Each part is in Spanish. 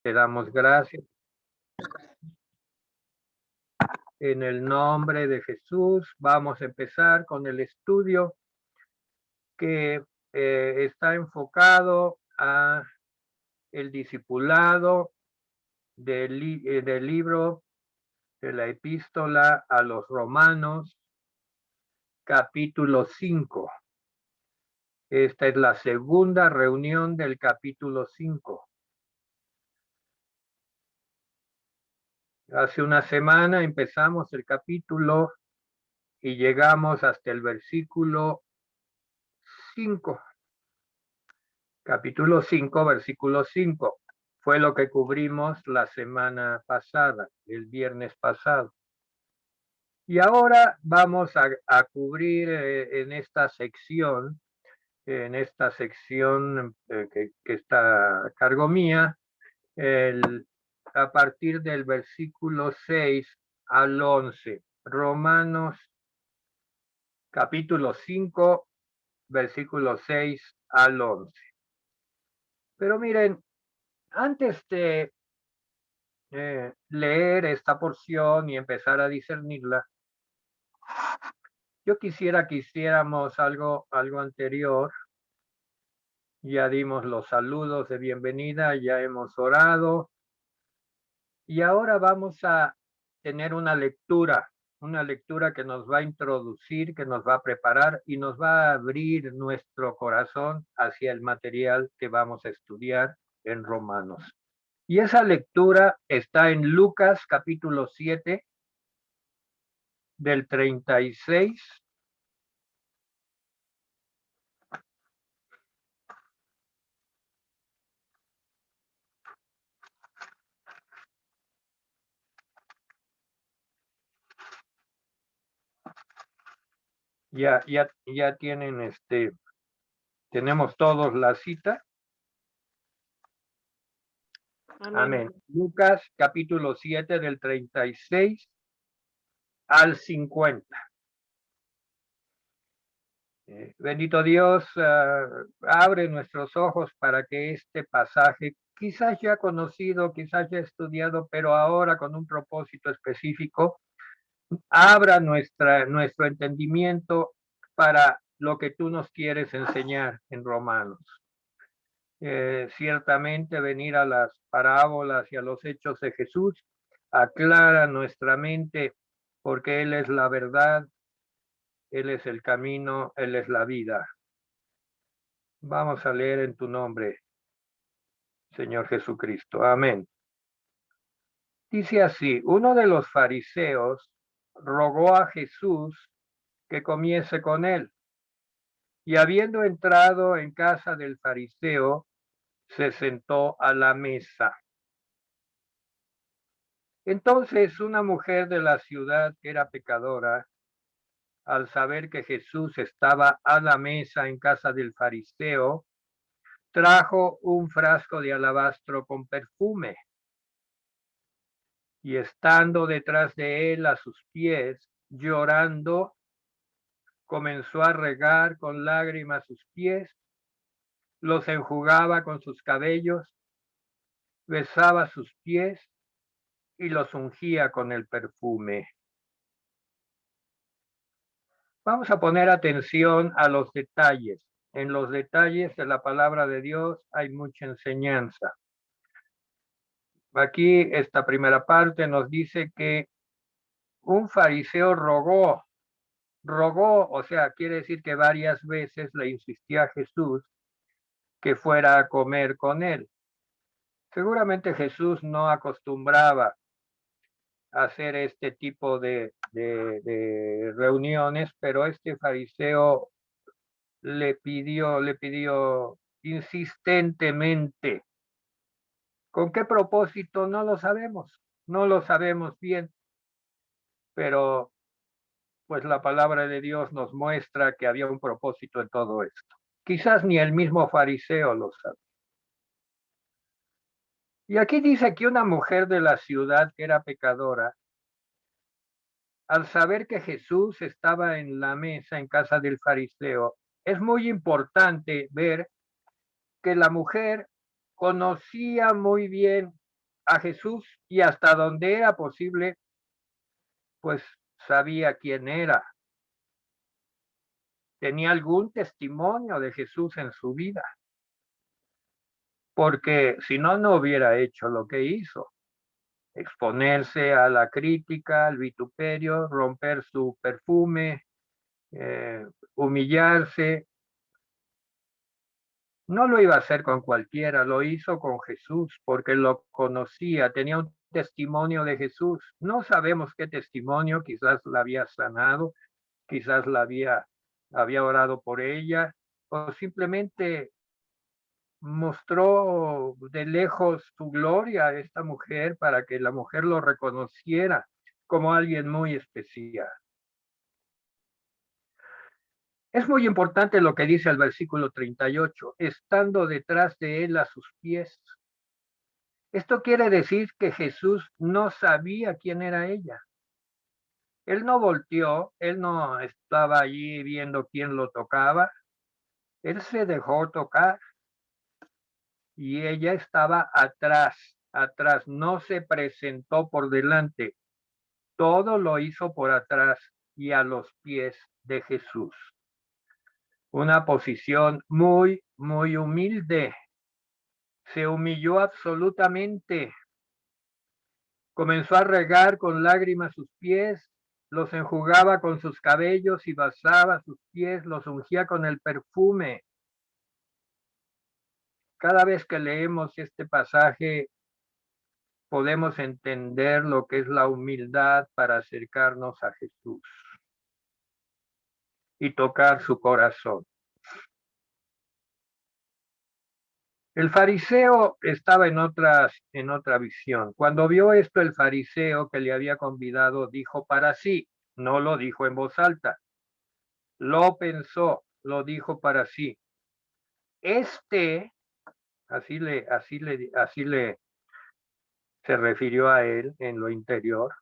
Te damos gracias. En el nombre de Jesús, vamos a empezar con el estudio que está enfocado a el discipulado del libro de la epístola a los Romanos, capítulo 5. Esta es la segunda reunión del capítulo 5. Hace una semana empezamos el capítulo y llegamos hasta el versículo 5. Capítulo 5, versículo 5. Fue lo que cubrimos la semana pasada, el viernes pasado. Y ahora vamos a cubrir en esta sección que está a cargo mía, a partir del versículo 6 al 11. Romanos capítulo 5, versículo 6 al 11. Pero miren, antes de leer esta porción y empezar a discernirla, yo quisiera que hiciéramos algo anterior. Ya dimos los saludos de bienvenida, ya hemos orado y ahora vamos a tener una lectura que nos va a introducir, que nos va a preparar y nos va a abrir nuestro corazón hacia el material que vamos a estudiar en Romanos. Y esa lectura está en Lucas capítulo 7, del 36 ya tienen tenemos todos la cita. Amén. Lucas capítulo 7 del 36 al 50. Bendito Dios, abre nuestros ojos para que este pasaje, quizás ya conocido, quizás ya estudiado, pero ahora con un propósito específico, abra nuestro entendimiento para lo que tú nos quieres enseñar en Romanos. Ciertamente venir a las parábolas y a los hechos de Jesús aclara nuestra mente porque Él es la verdad, Él es el camino, Él es la vida. Vamos a leer en tu nombre, Señor Jesucristo. Amén. Dice así: uno de los fariseos rogó a Jesús que comiese con él, y habiendo entrado en casa del fariseo, se sentó a la mesa. Entonces una mujer de la ciudad que era pecadora, al saber que Jesús estaba a la mesa en casa del fariseo, trajo un frasco de alabastro con perfume, y estando detrás de él a sus pies, llorando, comenzó a regar con lágrimas sus pies, los enjugaba con sus cabellos, besaba sus pies y los ungía con el perfume. Vamos a poner atención a los detalles. En los detalles de la palabra de Dios hay mucha enseñanza. Aquí esta primera parte nos dice que un fariseo rogó, o sea, quiere decir que varias veces le insistía a Jesús que fuera a comer con él. Seguramente Jesús no acostumbraba a hacer este tipo de reuniones, pero este fariseo le pidió insistentemente. ¿Con qué propósito? No lo sabemos bien, pero pues la palabra de Dios nos muestra que había un propósito en todo esto. Quizás ni el mismo fariseo lo sabe. Y aquí dice que una mujer de la ciudad que era pecadora, al saber que Jesús estaba en la mesa en casa del fariseo, es muy importante ver que la mujer conocía muy bien a Jesús y hasta donde era posible, pues sabía quién era. Tenía algún testimonio de Jesús en su vida, porque si no, no hubiera hecho lo que hizo. Exponerse a la crítica, al vituperio, romper su perfume, humillarse. No lo iba a hacer con cualquiera, lo hizo con Jesús, porque lo conocía, tenía un testimonio de Jesús. No sabemos qué testimonio, quizás la había sanado, quizás había orado por ella, o simplemente mostró de lejos su gloria a esta mujer para que la mujer lo reconociera como alguien muy especial. Es muy importante lo que dice el versículo 38, estando detrás de él a sus pies. Esto quiere decir que Jesús no sabía quién era ella. Él no volteó, él no estaba allí viendo quién lo tocaba. Él se dejó tocar y ella estaba atrás, no se presentó por delante. Todo lo hizo por atrás y a los pies de Jesús. Una posición muy, muy humilde. Se humilló absolutamente. Comenzó a regar con lágrimas sus pies, los enjugaba con sus cabellos y basaba sus pies, los ungía con el perfume. Cada vez que leemos este pasaje, podemos entender lo que es la humildad para acercarnos a Jesús y tocar su corazón. El fariseo estaba en otra visión. Cuando vio esto, el fariseo que le había convidado dijo para sí, no lo dijo en voz alta, lo pensó, lo dijo para sí. Este, así le se refirió a él en lo interior.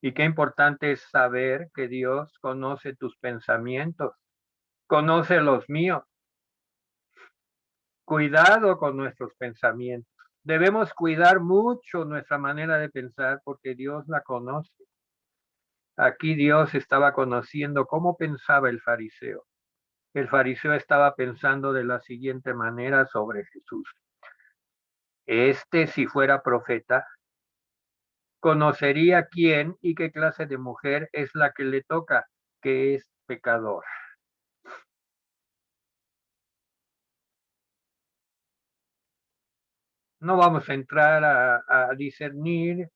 Y qué importante es saber que Dios conoce tus pensamientos, conoce los míos. Cuidado con nuestros pensamientos. Debemos cuidar mucho nuestra manera de pensar porque Dios la conoce. Aquí Dios estaba conociendo cómo pensaba el fariseo. El fariseo estaba pensando de la siguiente manera sobre Jesús. Si fuera profeta, conocería quién y qué clase de mujer es la que le toca, que es pecador. No vamos a entrar a discernir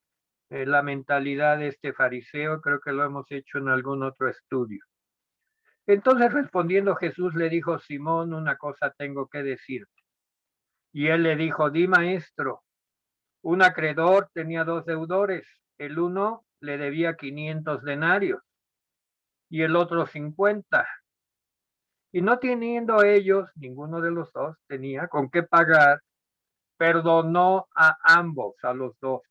la mentalidad de este fariseo, creo que lo hemos hecho en algún otro estudio. Entonces respondiendo Jesús le dijo, Simón, una cosa tengo que decirte. Y él le dijo, di maestro. Un acreedor tenía 2 deudores. El uno le debía 500 denarios y el otro 50. Y no teniendo ellos, ninguno de los dos tenía con qué pagar, perdonó a ambos, a los dos.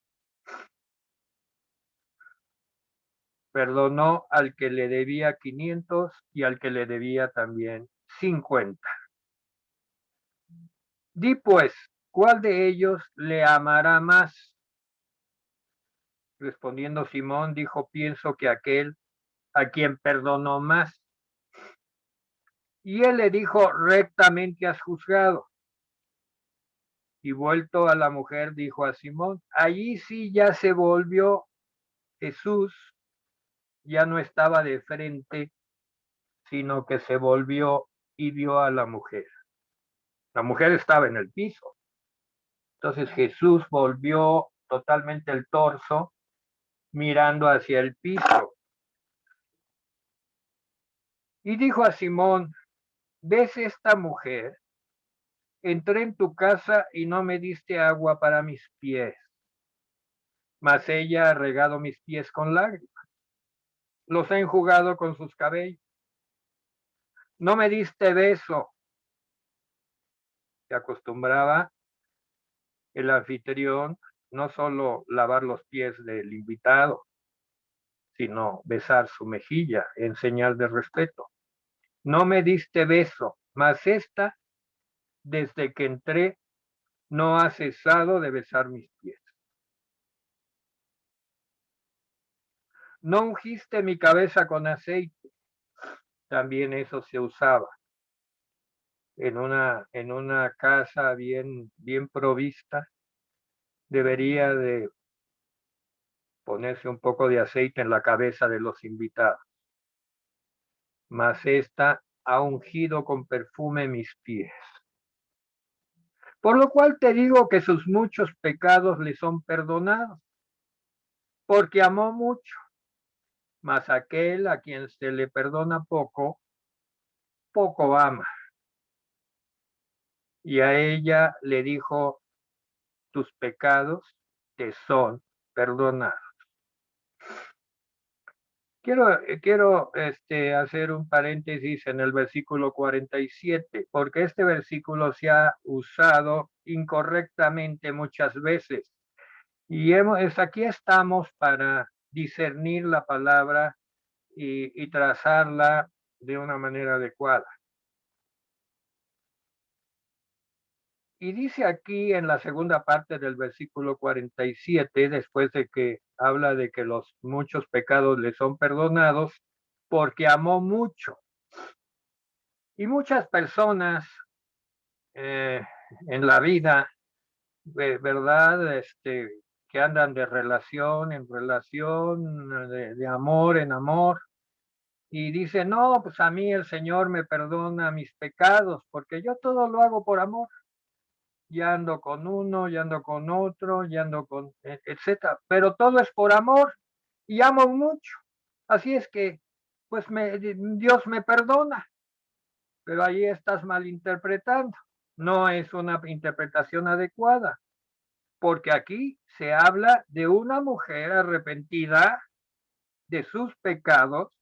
Perdonó al que le debía 500 y al que le debía también 50. Di pues, ¿cuál de ellos le amará más? Respondiendo Simón, dijo, pienso que aquel a quien perdonó más. Y él le dijo, rectamente has juzgado. Y vuelto a la mujer, dijo a Simón, allí sí ya se volvió Jesús, ya no estaba de frente, sino que se volvió y vio a la mujer. La mujer estaba en el piso. Entonces Jesús volvió totalmente el torso, mirando hacia el piso. Y dijo a Simón, ¿ves esta mujer? Entré en tu casa y no me diste agua para mis pies, mas ella ha regado mis pies con lágrimas, los ha enjugado con sus cabellos. No me diste beso. Se acostumbraba el anfitrión no solo lavar los pies del invitado, sino besar su mejilla en señal de respeto. No me diste beso, mas esta, desde que entré, no ha cesado de besar mis pies. no ungiste mi cabeza con aceite. También eso se usaba en una casa bien provista. Debería de ponerse un poco de aceite en la cabeza de los invitados. Mas esta ha ungido con perfume mis pies. Por lo cual te digo que sus muchos pecados le son perdonados, porque amó mucho. Mas aquel a quien se le perdona poco, poco ama. Y a ella le dijo, tus pecados te son perdonados. Quiero hacer un paréntesis en el versículo 47, porque este versículo se ha usado incorrectamente muchas veces. Y aquí estamos para discernir la palabra y trazarla de una manera adecuada. Y dice aquí en la segunda parte del versículo 47, después de que habla de que los muchos pecados le son perdonados, porque amó mucho. Y muchas personas en la vida, ¿verdad? Que andan de relación en relación, de amor en amor, y dicen, no, pues a mí el Señor me perdona mis pecados, porque yo todo lo hago por amor. Ya ando con uno, ya ando con otro, ya ando con, etcétera. Pero todo es por amor y amo mucho. Así es que, pues Dios me perdona, pero ahí estás malinterpretando. No es una interpretación adecuada, porque aquí se habla de una mujer arrepentida de sus pecados,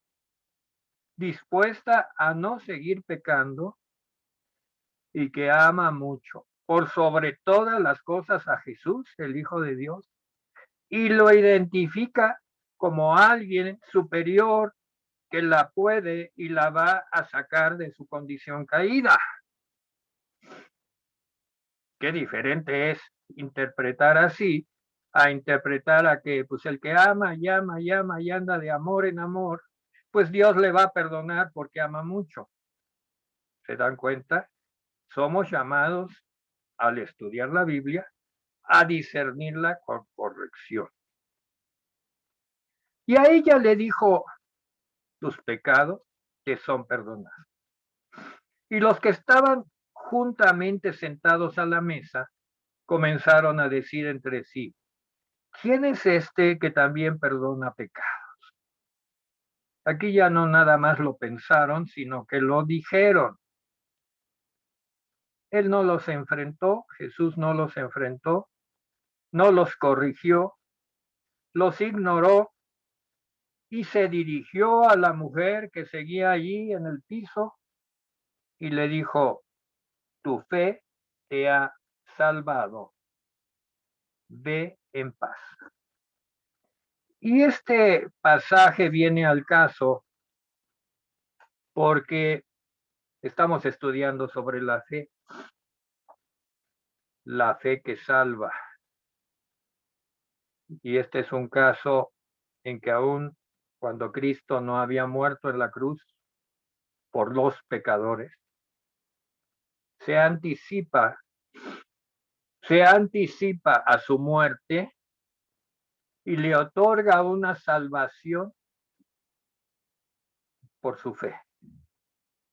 dispuesta a no seguir pecando y que ama mucho, por sobre todas las cosas a Jesús, el Hijo de Dios, y lo identifica como alguien superior que la puede y la va a sacar de su condición caída. Qué diferente es interpretar así a interpretar a que pues el que ama, llama y anda de amor en amor, pues Dios le va a perdonar porque ama mucho. ¿Se dan cuenta? Somos llamados al estudiar la Biblia a discernirla con corrección. Y a ella le dijo, tus pecados te son perdonados. Y los que estaban juntamente sentados a la mesa comenzaron a decir entre sí, ¿quién es este que también perdona pecados? Aquí ya no nada más lo pensaron, sino que lo dijeron. Él no los enfrentó, Jesús no los enfrentó, no los corrigió, los ignoró y se dirigió a la mujer que seguía allí en el piso y le dijo, tu fe te ha salvado, ve en paz. Y este pasaje viene al caso porque estamos estudiando sobre la fe que salva. Y este es un caso en que aún cuando Cristo no había muerto en la cruz por los pecadores, se anticipa a su muerte y le otorga una salvación por su fe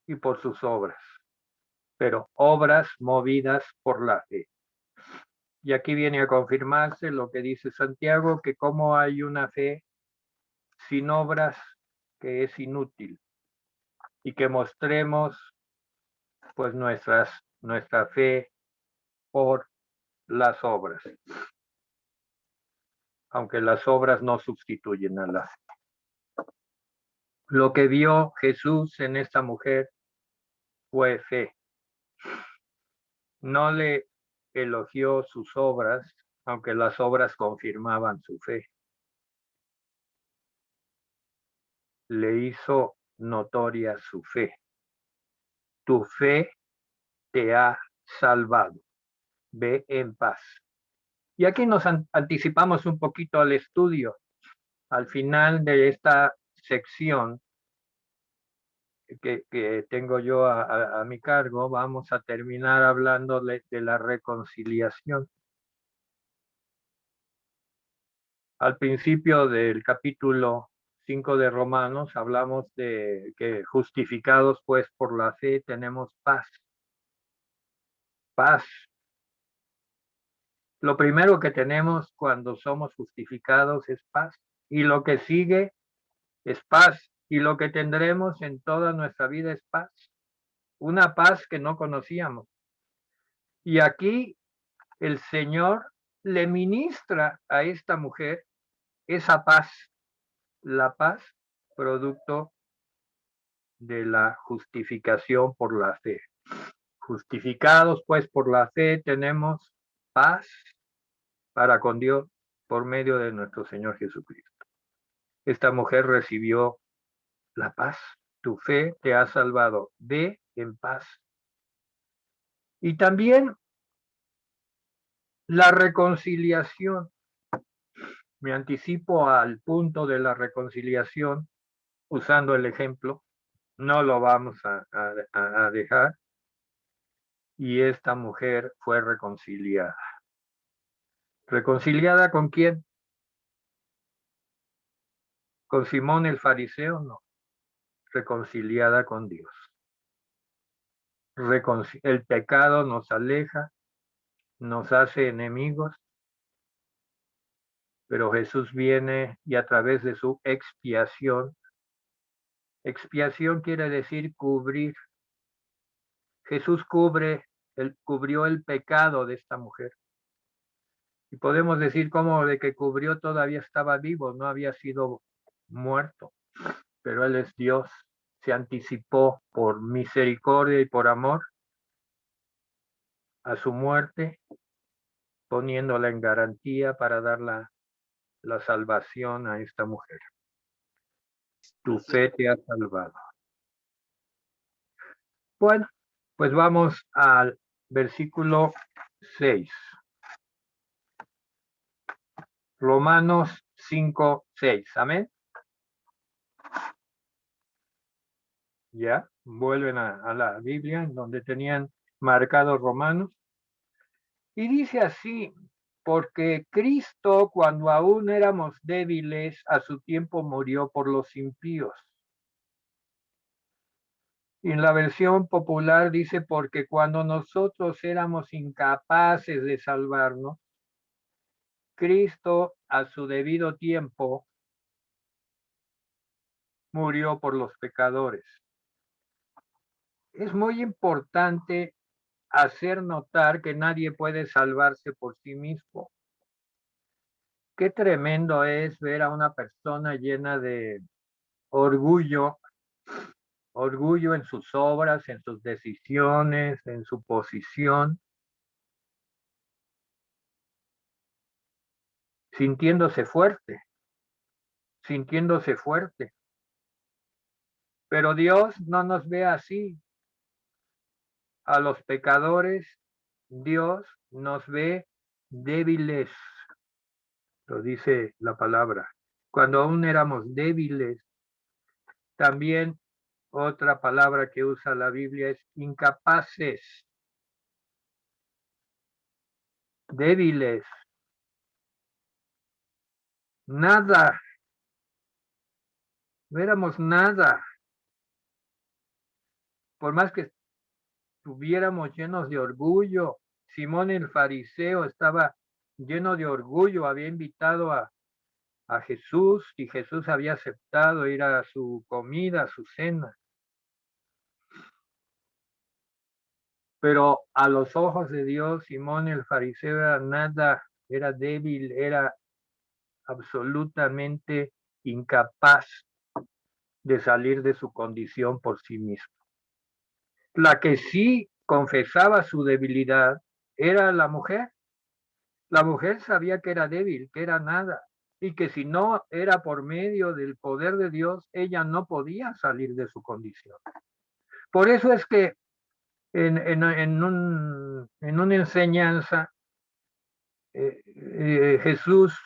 y por sus obras, pero obras movidas por la fe. Y aquí viene a confirmarse lo que dice Santiago, que como hay una fe sin obras que es inútil, y que mostremos pues nuestra fe por las obras, aunque las obras no sustituyen a la fe. Lo que vio Jesús en esta mujer fue fe. No le elogió sus obras, aunque las obras confirmaban su fe. Le hizo notoria su fe. Tu fe te ha salvado. Ve en paz. Y aquí nos anticipamos un poquito al estudio. Al final de esta sección que tengo yo a mi cargo, vamos a terminar hablando de la reconciliación. Al principio del capítulo 5 de Romanos hablamos de que justificados pues por la fe tenemos paz. Paz. Lo primero que tenemos cuando somos justificados es paz. Y lo que sigue es paz. Y lo que tendremos en toda nuestra vida es paz. Una paz que no conocíamos. Y aquí el Señor le ministra a esta mujer esa paz. La paz producto de la justificación por la fe. Justificados pues por la fe tenemos paz para con Dios por medio de nuestro Señor Jesucristo. Esta mujer recibió la paz. Tu fe te ha salvado. Ve en paz. Y también la reconciliación. Me anticipo al punto de la reconciliación usando el ejemplo. No lo vamos a dejar. Y esta mujer fue reconciliada. ¿Reconciliada con quién? ¿Con Simón el fariseo? No. Reconciliada con Dios. El pecado nos aleja, nos hace enemigos, pero Jesús viene y a través de su expiación quiere decir cubrir. Jesús cubrió el pecado de esta mujer. Y podemos decir como de que cubrió todavía estaba vivo, no había sido muerto, pero Él es Dios. Se anticipó por misericordia y por amor a su muerte, poniéndola en garantía para dar la salvación a esta mujer. Tu fe te ha salvado. Bueno, pues vamos al versículo 6. Romanos 5, 6. Amén. Ya, vuelven a la Biblia, donde tenían marcados Romanos. Y dice así, porque Cristo, cuando aún éramos débiles, a su tiempo murió por los impíos. Y en la versión popular dice, porque cuando nosotros éramos incapaces de salvarnos, Cristo a su debido tiempo murió por los pecadores. Es muy importante hacer notar que nadie puede salvarse por sí mismo. Qué tremendo es ver a una persona llena de orgullo en sus obras, en sus decisiones, en su posición, sintiéndose fuerte. Pero Dios no nos ve así. A los pecadores, Dios nos ve débiles, lo dice la palabra. Cuando aún éramos débiles, también otra palabra que usa la Biblia es incapaces, débiles, nada, no éramos nada. Por más que estuviéramos llenos de orgullo, Simón el fariseo estaba lleno de orgullo, había invitado a Jesús y Jesús había aceptado ir a su comida, a su cena. Pero a los ojos de Dios, Simón el fariseo era nada, era débil, era absolutamente incapaz de salir de su condición por sí mismo. La que sí confesaba su debilidad era la mujer. La mujer sabía que era débil, que era nada, y que si no era por medio del poder de Dios, ella no podía salir de su condición. Por eso es que en una enseñanza, Jesús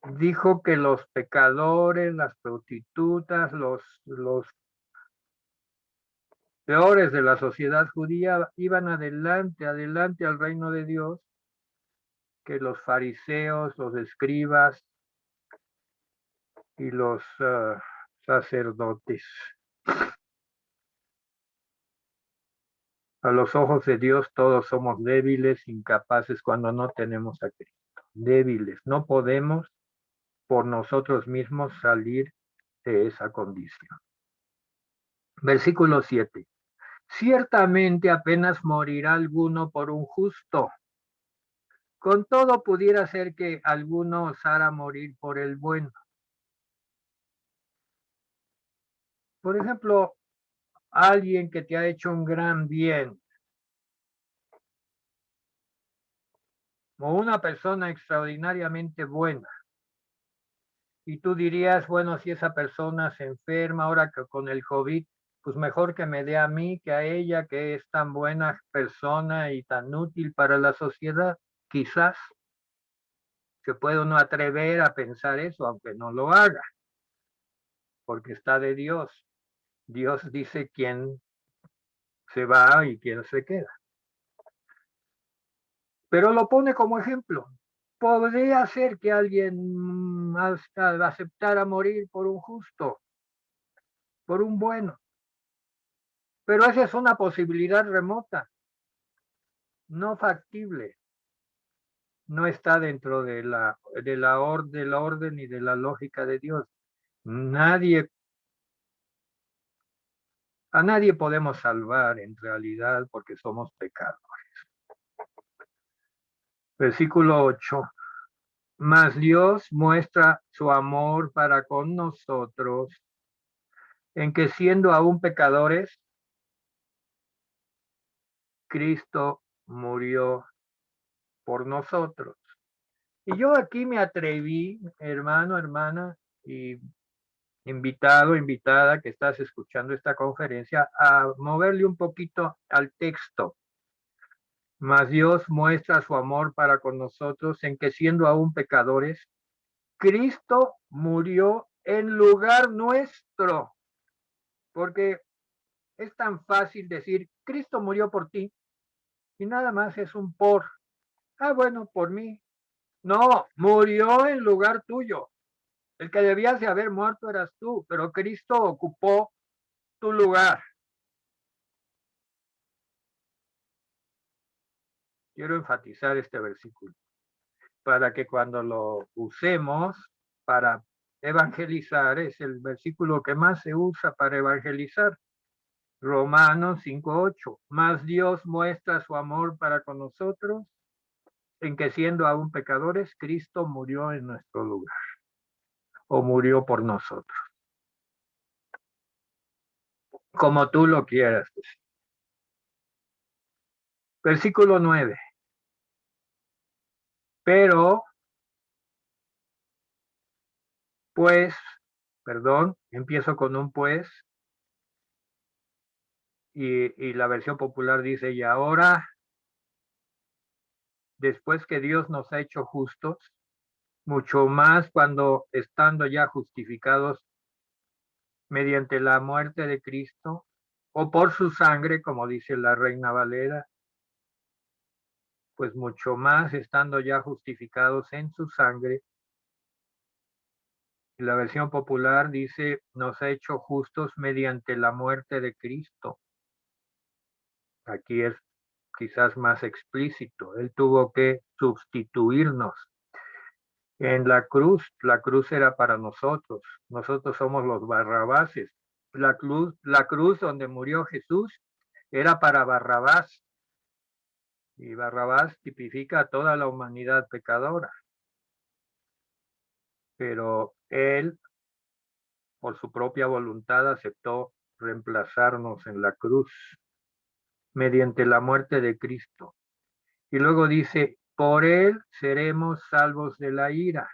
dijo que los pecadores, las prostitutas, los peores de la sociedad judía iban adelante al reino de Dios, que los fariseos, los escribas y los sacerdotes. A los ojos de Dios todos somos débiles, incapaces cuando no tenemos a Cristo. Débiles, no podemos por nosotros mismos salir de esa condición. Versículo 7. Ciertamente apenas morirá alguno por un justo. Con todo pudiera ser que alguno osara morir por el bueno. Por ejemplo, alguien que te ha hecho un gran bien, o una persona extraordinariamente buena, y tú dirías, bueno, si esa persona se enferma ahora que con el COVID, pues mejor que me dé a mí que a ella, que es tan buena persona y tan útil para la sociedad. Quizás se puede uno atrever a pensar eso, aunque no lo haga, porque está de Dios. Dios dice quién se va y quién se queda. Pero lo pone como ejemplo. Podría ser que alguien aceptara morir por un justo, por un bueno, pero esa es una posibilidad remota, no factible, no está dentro de la orden y de la lógica de Dios. Nadie, a nadie podemos salvar en realidad porque somos pecadores. Versículo 8. Mas Dios muestra su amor para con nosotros en que siendo aún pecadores, Cristo murió por nosotros. Y yo aquí me atreví, hermano, hermana, y invitado, invitada que estás escuchando esta conferencia, a moverle un poquito al texto. Mas Dios muestra su amor para con nosotros en que siendo aún pecadores, Cristo murió en lugar nuestro. Porque es tan fácil decir, Cristo murió por ti, y nada más es un por. Ah, bueno, por mí. No, murió en lugar tuyo. El que debías de haber muerto eras tú, pero Cristo ocupó tu lugar. Quiero enfatizar este versículo para que cuando lo usemos para evangelizar, es el versículo que más se usa para evangelizar. Romanos 5:8. Mas Dios muestra su amor para con nosotros en que siendo aún pecadores, Cristo murió en nuestro lugar o murió por nosotros, como tú lo quieras decir. Versículo 9. Pero, pues, perdón, empiezo con un pues, y la versión popular dice, y ahora, después que Dios nos ha hecho justos, mucho más cuando estando ya justificados mediante la muerte de Cristo, o por su sangre, como dice la Reina Valera, pues mucho más estando ya justificados en su sangre. Y la versión popular dice, nos ha hecho justos mediante la muerte de Cristo. Aquí es quizás más explícito. Él tuvo que sustituirnos. En la cruz era para nosotros. Nosotros somos los Barrabases. La cruz donde murió Jesús era para Barrabás. Y Barrabás tipifica a toda la humanidad pecadora. Pero él, por su propia voluntad, aceptó reemplazarnos en la cruz mediante la muerte de Cristo. Y luego dice, por él seremos salvos de la ira.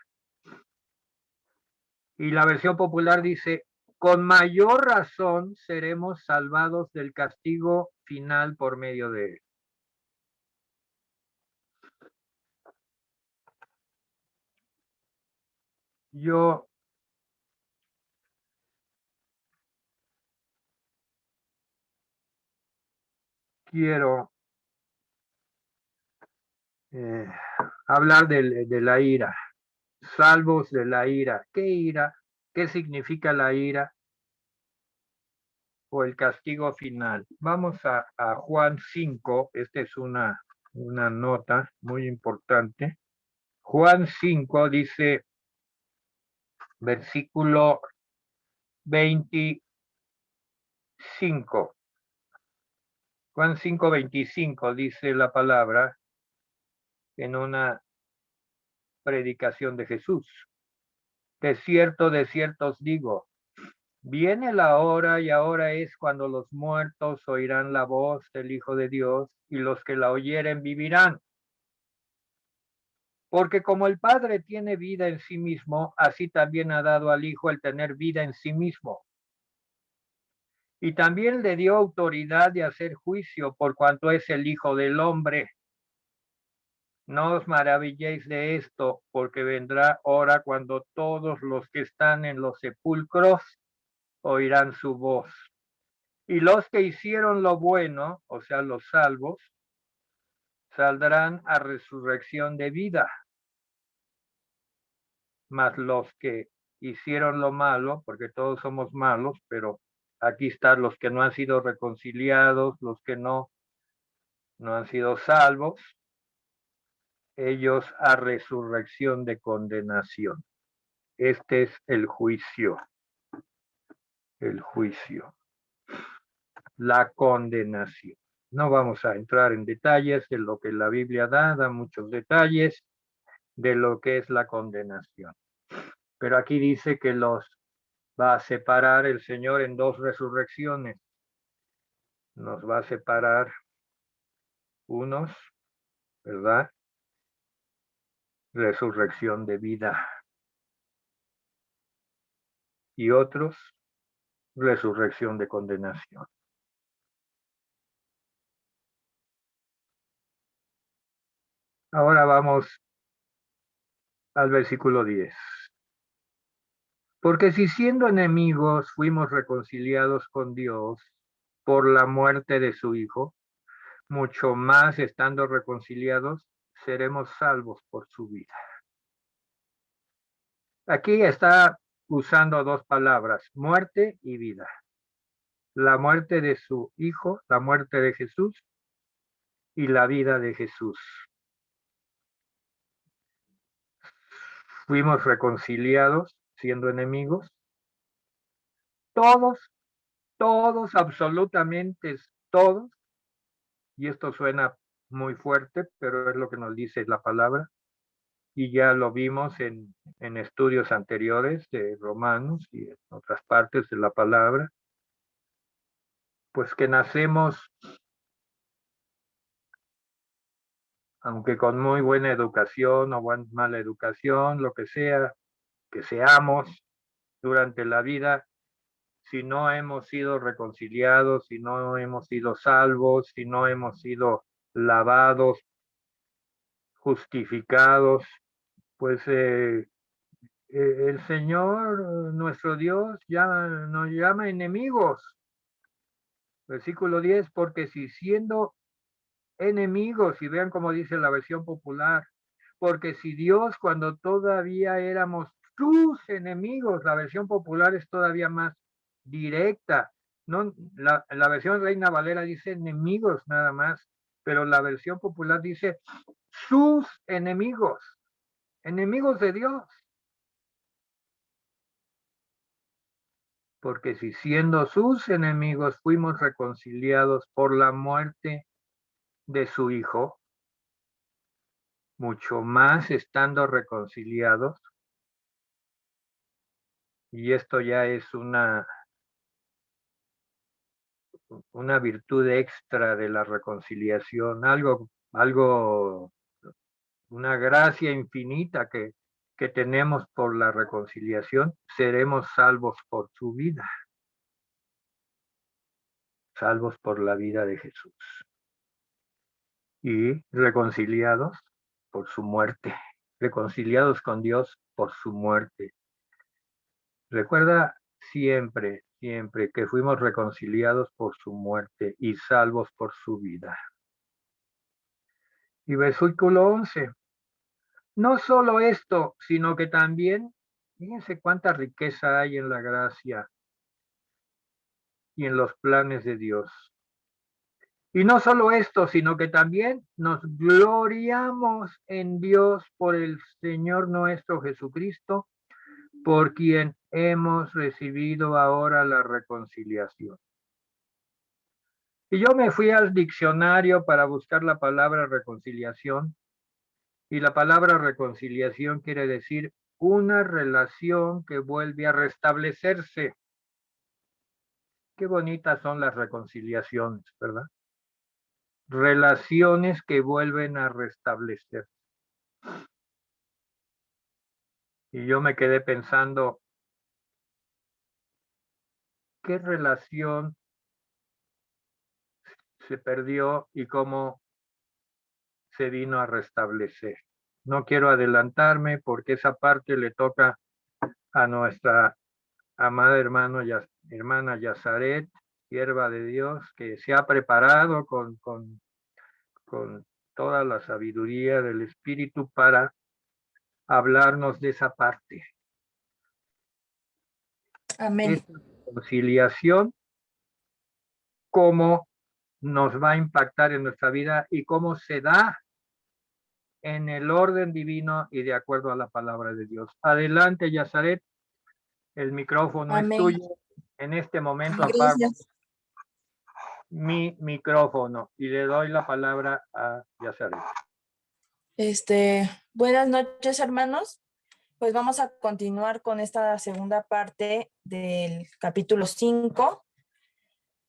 Y la versión popular dice, con mayor razón seremos salvados del castigo final por medio de él. Yo quiero hablar de la ira, salvos de la ira. ¿Qué ira? ¿Qué significa la ira o el castigo final? Vamos a Juan 5, esta es una nota muy importante. Juan 5 dice, versículo 25. Juan 5:25 dice la palabra en una predicación de Jesús. De cierto os digo, viene la hora y ahora es cuando los muertos oirán la voz del Hijo de Dios y los que la oyeren vivirán. Porque como el Padre tiene vida en sí mismo, así también ha dado al Hijo el tener vida en sí mismo. Y también le dio autoridad de hacer juicio por cuanto es el Hijo del Hombre. No os maravilléis de esto, porque vendrá hora cuando todos los que están en los sepulcros oirán su voz. Y los que hicieron lo bueno, o sea, los salvos, saldrán a resurrección de vida. Mas los que hicieron lo malo, porque todos somos malos, pero aquí están los que no han sido reconciliados, los que no han sido salvos, ellos a resurrección de condenación. Este es el juicio, la condenación. No vamos a entrar en detalles de lo que la Biblia da muchos detalles de lo que es la condenación. Pero aquí dice que los va a separar el Señor en dos resurrecciones. Nos va a separar unos, ¿verdad? Resurrección de vida. Y otros, resurrección de condenación. Ahora vamos al versículo 10. Porque si siendo enemigos fuimos reconciliados con Dios por la muerte de su Hijo, mucho más estando reconciliados seremos salvos por su vida. Aquí está usando dos palabras, muerte y vida. La muerte de su Hijo, la muerte de Jesús y la vida de Jesús. Fuimos reconciliados siendo enemigos. Todos, absolutamente todos, y esto suena muy fuerte, pero es lo que nos dice la palabra, y ya lo vimos en estudios anteriores de Romanos y en otras partes de la palabra, pues que nacemos, aunque con muy buena educación o mala educación, lo que sea, que seamos durante la vida, si no hemos sido reconciliados, si no hemos sido salvos, si no hemos sido lavados, justificados, pues el Señor, nuestro Dios, nos llama enemigos. Versículo 10, porque si siendo enemigos, y vean cómo dice la versión popular, porque si Dios cuando todavía éramos sus enemigos, la versión popular es todavía más directa, no, la versión Reina Valera dice enemigos nada más, pero la versión popular dice sus enemigos, enemigos de Dios. Porque si siendo sus enemigos fuimos reconciliados por la muerte de su Hijo, mucho más estando reconciliados, y esto ya es una virtud extra de la reconciliación, una gracia infinita que tenemos por la reconciliación, seremos salvos por su vida, salvos por la vida de Jesús y reconciliados por su muerte, reconciliados con Dios por su muerte. Recuerda siempre, siempre que fuimos reconciliados por su muerte y salvos por su vida. Y versículo 11. No solo esto, sino que también, fíjense cuánta riqueza hay en la gracia y en los planes de Dios. Y no solo esto, sino que también nos gloriamos en Dios por el Señor nuestro Jesucristo, por quien hemos recibido ahora la reconciliación. Y yo me fui al diccionario para buscar la palabra reconciliación, y la palabra reconciliación quiere decir una relación que vuelve a restablecerse. Qué bonitas son las reconciliaciones, ¿verdad? Relaciones que vuelven a restablecer. Y yo me quedé pensando, ¿qué relación se perdió y cómo se vino a restablecer? No quiero adelantarme porque esa parte le toca a nuestra amada hermana Yazaret, sierva de Dios, que se ha preparado con toda la sabiduría del Espíritu para hablarnos de esa parte. Amén. Esta conciliación, cómo nos va a impactar en nuestra vida y cómo se da en el orden divino y de acuerdo a la palabra de Dios. Adelante, Yazaret, el micrófono es Amén. tuyo. En este momento apago Gracias. mi micrófono y le doy la palabra a Yazaret. Buenas noches, hermanos. Pues vamos a continuar con esta segunda parte del capítulo 5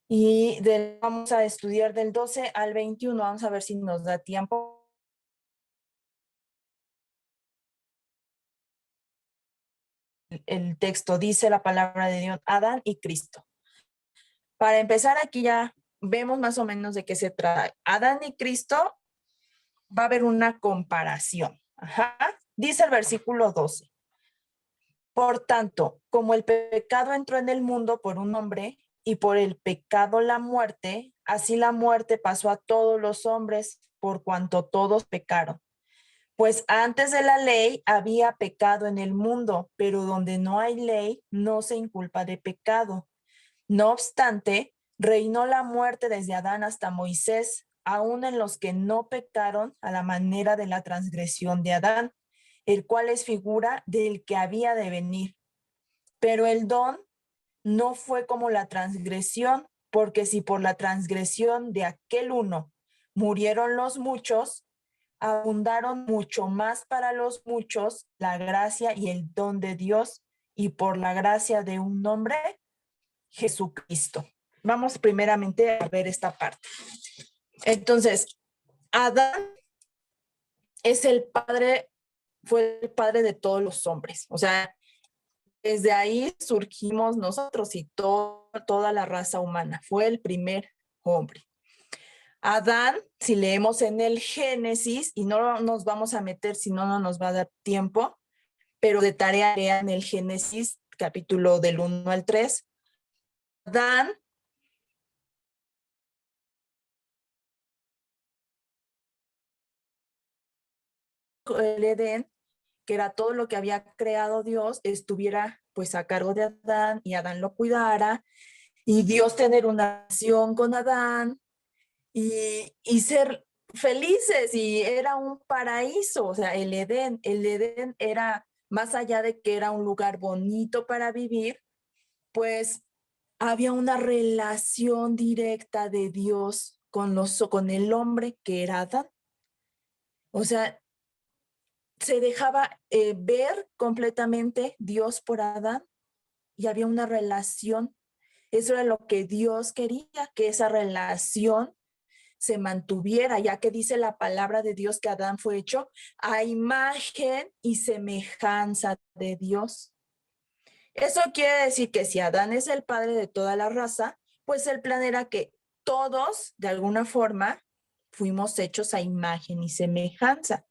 y vamos a estudiar del 12 al 21. Vamos a ver si nos da tiempo. El texto dice la palabra de Dios, Adán y Cristo. Para empezar, aquí ya vemos más o menos de qué se trata. Adán y Cristo, va a haber una comparación. Ajá. Dice el versículo 12. Por tanto, como el pecado entró en el mundo por un hombre y por el pecado la muerte, así la muerte pasó a todos los hombres por cuanto todos pecaron. Pues antes de la ley había pecado en el mundo, pero donde no hay ley no se inculpa de pecado. No obstante, reinó la muerte desde Adán hasta Moisés, aun en los que no pecaron a la manera de la transgresión de Adán, el cual es figura del que había de venir. Pero el don no fue como la transgresión, porque si por la transgresión de aquel uno murieron los muchos, abundaron mucho más para los muchos la gracia y el don de Dios, y por la gracia de un hombre, Jesucristo. Vamos primeramente a ver esta parte. Entonces, Adán es el padre, fue el padre de todos los hombres. O sea, desde ahí surgimos nosotros y toda la raza humana. Fue el primer hombre. Adán, si leemos en el Génesis, y no nos vamos a meter, si no, no nos va a dar tiempo, pero de tarea en el Génesis, capítulo del 1 al 3, Adán el Edén, que era todo lo que había creado Dios, estuviera pues a cargo de Adán y Adán lo cuidara, y Dios tener una relación con Adán y ser felices, y era un paraíso. O sea, el Edén era, más allá de que era un lugar bonito para vivir, pues había una relación directa de Dios con el hombre que era Adán. O sea, se dejaba ver completamente Dios por Adán y había una relación. Eso era lo que Dios quería, que esa relación se mantuviera, ya que dice la palabra de Dios que Adán fue hecho a imagen y semejanza de Dios. Eso quiere decir que si Adán es el padre de toda la raza, pues el plan era que todos, de alguna forma, fuimos hechos a imagen y semejanza.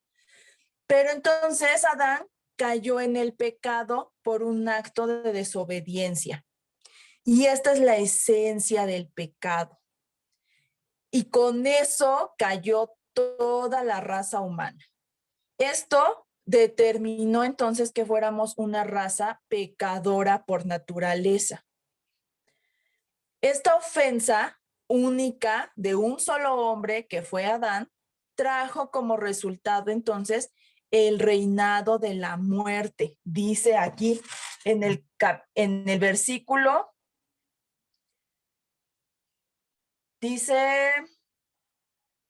Pero entonces Adán cayó en el pecado por un acto de desobediencia. Y esta es la esencia del pecado. Y con eso cayó toda la raza humana. Esto determinó entonces que fuéramos una raza pecadora por naturaleza. Esta ofensa única de un solo hombre, que fue Adán, trajo como resultado entonces el reinado de la muerte. Dice aquí en el versículo, dice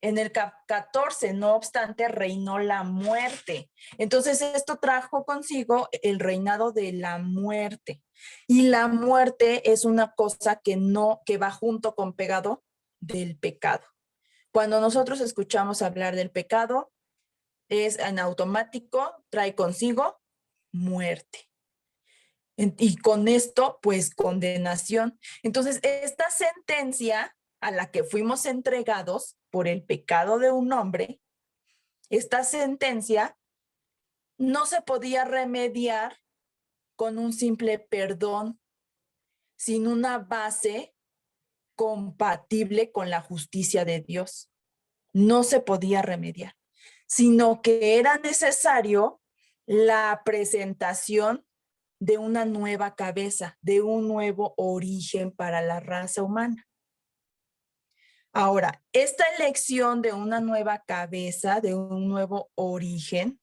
en el 14, no obstante, reinó la muerte. Entonces, esto trajo consigo el reinado de la muerte. Y la muerte es una cosa que va junto con pegado del pecado. Cuando nosotros escuchamos hablar del pecado, es en automático, trae consigo muerte. Y con esto, pues, condenación. Entonces, esta sentencia a la que fuimos entregados por el pecado de un hombre, esta sentencia no se podía remediar con un simple perdón, sin una base compatible con la justicia de Dios. No se podía remediar, sino que era necesario la presentación de una nueva cabeza, de un nuevo origen para la raza humana. Ahora, esta elección de una nueva cabeza, de un nuevo origen,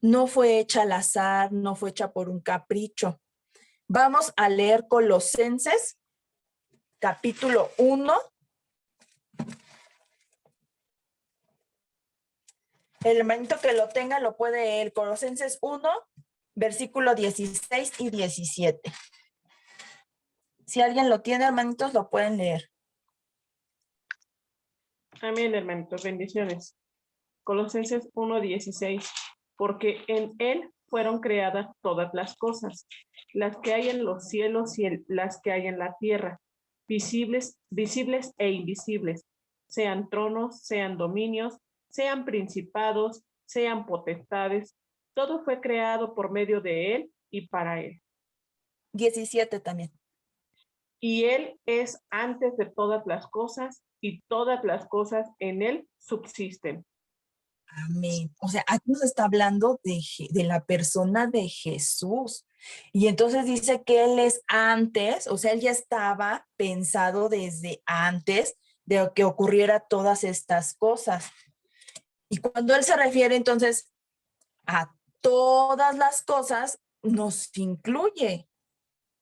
no fue hecha al azar, no fue hecha por un capricho. Vamos a leer Colosenses, capítulo 1. El hermanito que lo tenga lo puede leer. Colosenses 1, versículo 16 y 17. Si alguien lo tiene, hermanitos, lo pueden leer. Amén, hermanitos, bendiciones. Colosenses 1:16, porque en él fueron creadas todas las cosas, las que hay en los cielos y las que hay en la tierra, visibles e invisibles, sean tronos, sean dominios, sean principados, sean potestades, todo fue creado por medio de él y para él. 17 también. Y él es antes de todas las cosas, y todas las cosas en él subsisten. Amén. O sea, aquí nos está hablando de la persona de Jesús. Y entonces dice que él es antes, o sea, él ya estaba pensado desde antes de que ocurriera todas estas cosas. Y cuando él se refiere entonces a todas las cosas, nos incluye.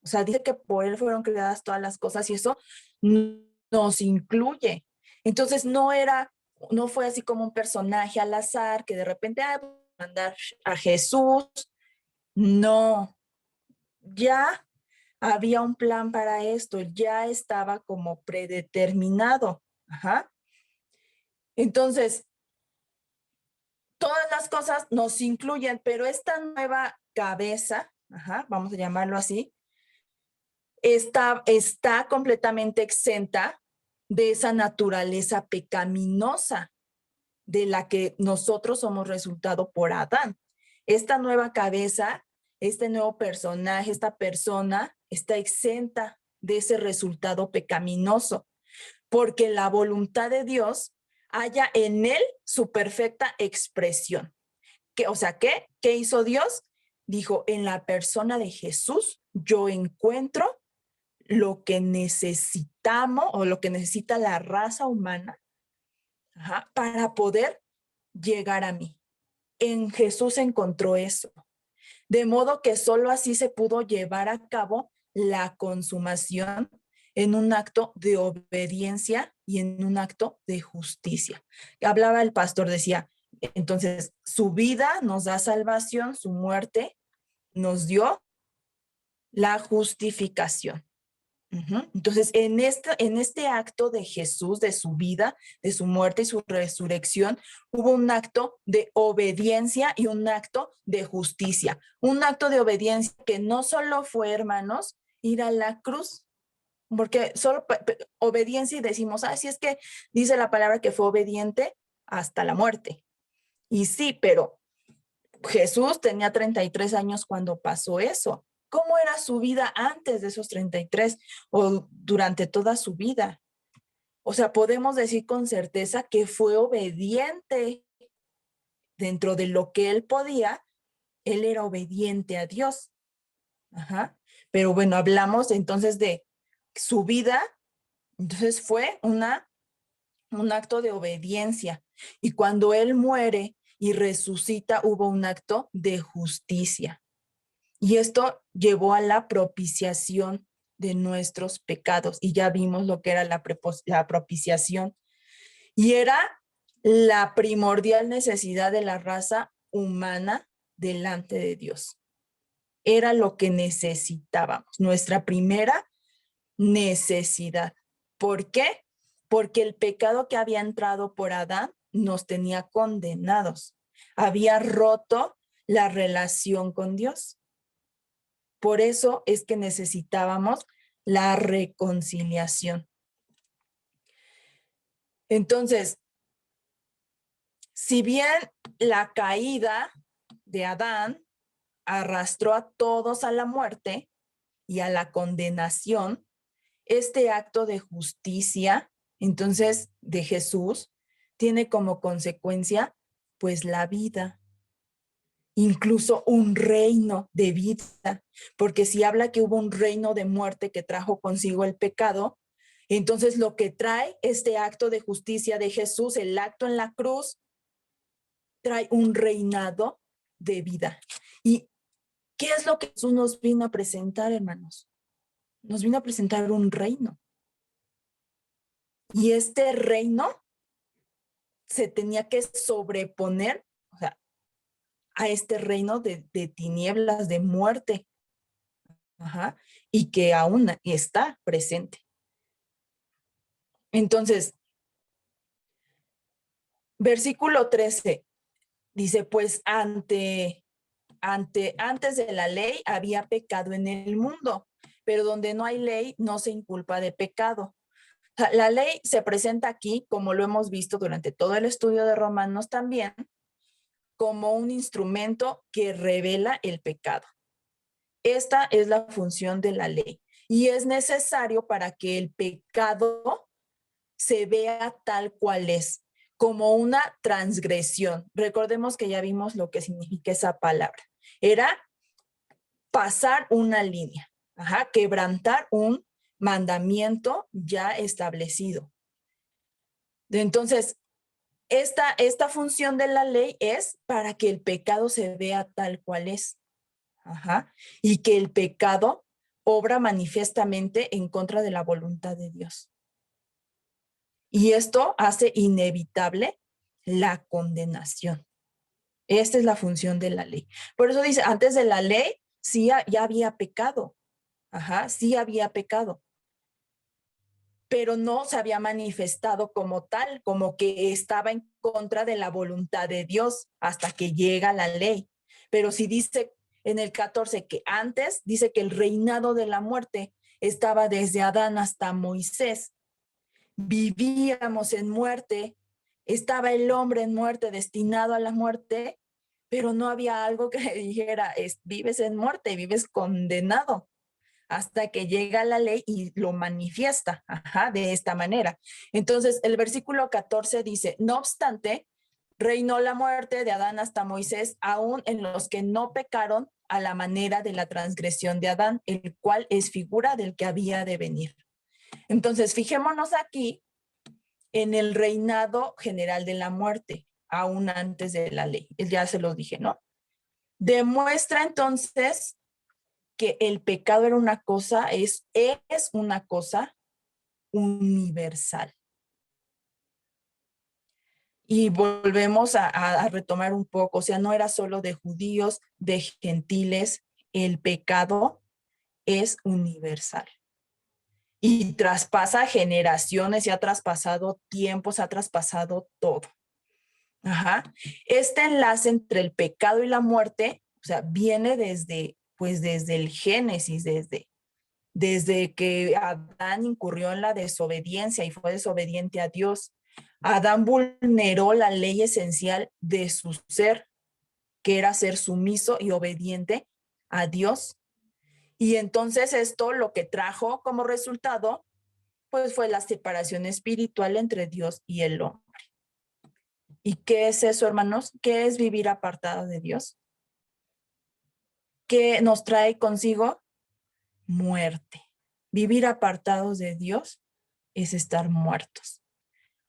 O sea, dice que por él fueron creadas todas las cosas y eso nos incluye. Entonces no fue así como un personaje al azar que de repente voy a mandar a Jesús. No, ya había un plan para esto, ya estaba como predeterminado. Ajá. Entonces, todas las cosas nos incluyen, pero esta nueva cabeza, vamos a llamarlo así, está completamente exenta de esa naturaleza pecaminosa de la que nosotros somos resultado por Adán. Esta nueva cabeza, este nuevo personaje, esta persona está exenta de ese resultado pecaminoso, porque la voluntad de Dios halla en él su perfecta expresión. ¿Qué hizo Dios? Dijo, en la persona de Jesús yo encuentro lo que necesitamos o lo que necesita la raza humana para poder llegar a mí. En Jesús encontró eso. De modo que solo así se pudo llevar a cabo la consumación en un acto de obediencia y en un acto de justicia. Hablaba el pastor, decía, entonces su vida nos da salvación, su muerte nos dio la justificación. Entonces, en este acto de Jesús, de su vida, de su muerte y su resurrección, hubo un acto de obediencia y un acto de justicia. Un acto de obediencia que no solo fue, hermanos, ir a la cruz, porque solo obediencia y decimos, si es que dice la palabra que fue obediente hasta la muerte. Y sí, pero Jesús tenía 33 años cuando pasó eso. ¿Cómo era su vida antes de esos 33 o durante toda su vida? O sea, podemos decir con certeza que fue obediente dentro de lo que él podía. Él era obediente a Dios. Ajá. Pero bueno, hablamos entonces de su vida. Entonces fue un acto de obediencia. Y cuando él muere y resucita, hubo un acto de justicia. Y esto llevó a la propiciación de nuestros pecados. Y ya vimos lo que era la propiciación. Y era la primordial necesidad de la raza humana delante de Dios. Era lo que necesitábamos, nuestra primera necesidad. ¿Por qué? Porque el pecado que había entrado por Adán nos tenía condenados. Había roto la relación con Dios. Por eso es que necesitábamos la reconciliación. Entonces, si bien la caída de Adán arrastró a todos a la muerte y a la condenación, este acto de justicia, entonces, de Jesús, tiene como consecuencia, pues, la vida, incluso un reino de vida, porque si habla que hubo un reino de muerte que trajo consigo el pecado, entonces lo que trae este acto de justicia de Jesús, el acto en la cruz, trae un reinado de vida. ¿Y qué es lo que Jesús nos vino a presentar, hermanos? Nos vino a presentar un reino. Y este reino se tenía que sobreponer, o sea, a este reino de tinieblas, de muerte. Ajá, y que aún está presente. Entonces, versículo 13 dice, pues antes de la ley había pecado en el mundo, pero donde no hay ley no se inculpa de pecado. O sea, la ley se presenta aquí, como lo hemos visto durante todo el estudio de Romanos también, como un instrumento que revela el pecado. Esta es la función de la ley y es necesario para que el pecado se vea tal cual es, como una transgresión. Recordemos que ya vimos lo que significa esa palabra. Era pasar una línea, quebrantar un mandamiento ya establecido. Entonces, esta función de la ley es para que el pecado se vea tal cual es. Y que el pecado obra manifiestamente en contra de la voluntad de Dios. Y esto hace inevitable la condenación. Esta es la función de la ley. Por eso dice, antes de la ley, sí ya había pecado. Sí había pecado. Pero no se había manifestado como tal, como que estaba en contra de la voluntad de Dios hasta que llega la ley. Pero si dice en el 14 que antes, dice que el reinado de la muerte estaba desde Adán hasta Moisés. Vivíamos en muerte, estaba el hombre en muerte, destinado a la muerte, pero no había algo que dijera, vives en muerte, vives condenado, hasta que llega la ley y lo manifiesta, de esta manera. Entonces, el versículo 14 dice, no obstante, reinó la muerte de Adán hasta Moisés, aún en los que no pecaron a la manera de la transgresión de Adán, el cual es figura del que había de venir. Entonces, fijémonos aquí en el reinado general de la muerte, aún antes de la ley. Ya se los dije, ¿no? Demuestra entonces que el pecado era una cosa, es una cosa universal. Y volvemos a retomar un poco, o sea, no era solo de judíos, de gentiles, el pecado es universal. Y traspasa generaciones, y ha traspasado tiempos, ha traspasado todo. Este enlace entre el pecado y la muerte, o sea, viene desde el Génesis, desde que Adán incurrió en la desobediencia y fue desobediente a Dios. Adán vulneró la ley esencial de su ser, que era ser sumiso y obediente a Dios. Y entonces esto lo que trajo como resultado, pues fue la separación espiritual entre Dios y el hombre. ¿Y qué es eso, hermanos? ¿Qué es vivir apartado de Dios? ¿Qué nos trae consigo? Muerte. Vivir apartados de Dios es estar muertos.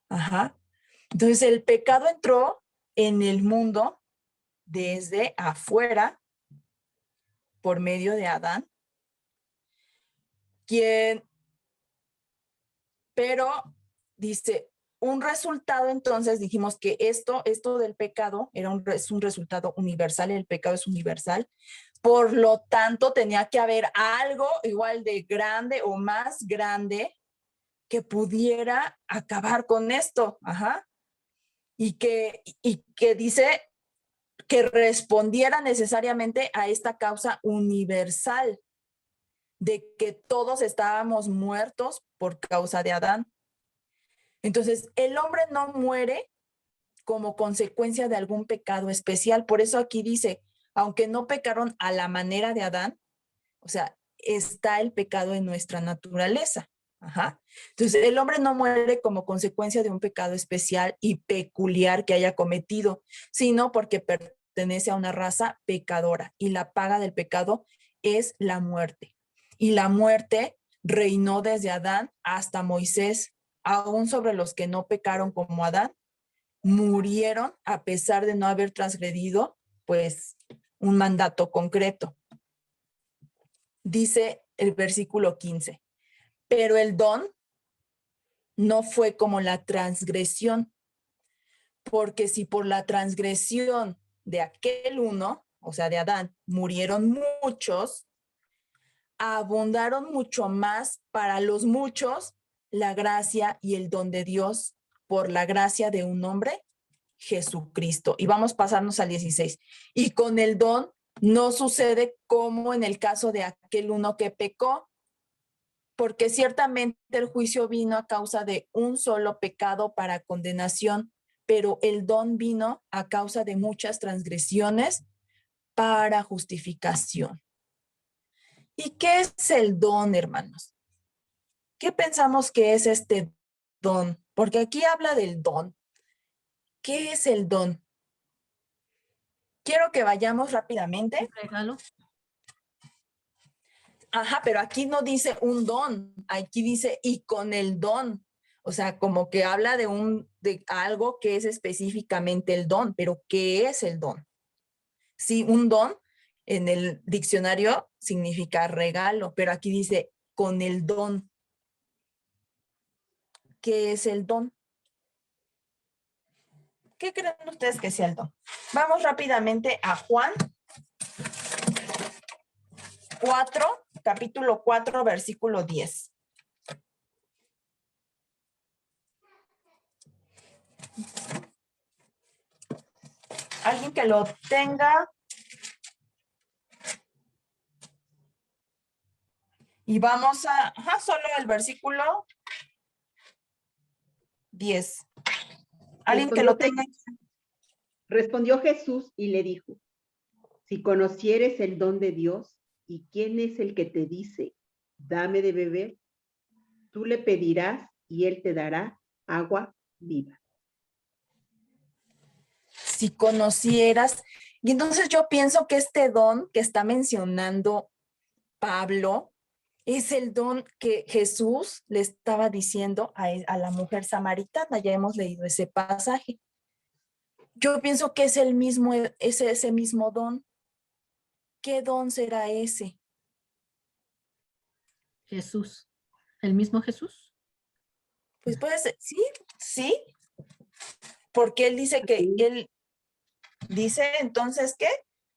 Ajá. Entonces el pecado entró en el mundo desde afuera por medio de Adán, pero dice, un resultado, entonces dijimos que esto del pecado es un resultado universal, el pecado es universal, por lo tanto tenía que haber algo igual de grande o más grande que pudiera acabar con esto, ajá, y que dice que respondiera necesariamente a esta causa universal de que todos estábamos muertos por causa de Adán. Entonces, el hombre no muere como consecuencia de algún pecado especial. Por eso aquí dice, aunque no pecaron a la manera de Adán, o sea, está el pecado en nuestra naturaleza. Ajá. Entonces, el hombre no muere como consecuencia de un pecado especial y peculiar que haya cometido, sino porque pertenece a una raza pecadora y la paga del pecado es la muerte. Y la muerte reinó desde Adán hasta Moisés, aún sobre los que no pecaron como Adán, murieron a pesar de no haber transgredido, pues, un mandato concreto. Dice el versículo 15, pero el don no fue como la transgresión, porque si por la transgresión de aquel uno, o sea, de Adán, murieron muchos, abundaron mucho más para los muchos la gracia y el don de Dios por la gracia de un hombre, Jesucristo. Y vamos a pasarnos al 16. Y con el don no sucede como en el caso de aquel uno que pecó, porque ciertamente el juicio vino a causa de un solo pecado para condenación, pero el don vino a causa de muchas transgresiones para justificación. ¿Y qué es el don, hermanos? ¿Qué pensamos que es este don? Porque aquí habla del don. ¿Qué es el don? Quiero que vayamos rápidamente. ¿Un regalo? Ajá, pero aquí no dice un don, aquí dice y con el don. O sea, como que habla de algo que es específicamente el don, pero ¿qué es el don? Sí, un don en el diccionario significa regalo, pero aquí dice con el don. ¿Qué es el don? ¿Qué creen ustedes que sea el don? Vamos rápidamente a Juan 4, capítulo 4, versículo 10. Alguien que lo tenga. Y vamos a, solo el versículo 10. Alguien que lo tenga. Respondió Jesús y le dijo, si conocieres el don de Dios y quién es el que te dice, dame de beber, tú le pedirás y él te dará agua viva. Si conocieras. Y entonces yo pienso que este don que está mencionando Pablo es el don que Jesús le estaba diciendo a la mujer samaritana. Ya hemos leído ese pasaje. Yo pienso que es ese mismo don. ¿Qué don será ese? Jesús. ¿El mismo Jesús? Pues puede ser, sí, porque él dice que él dice entonces ¿qué?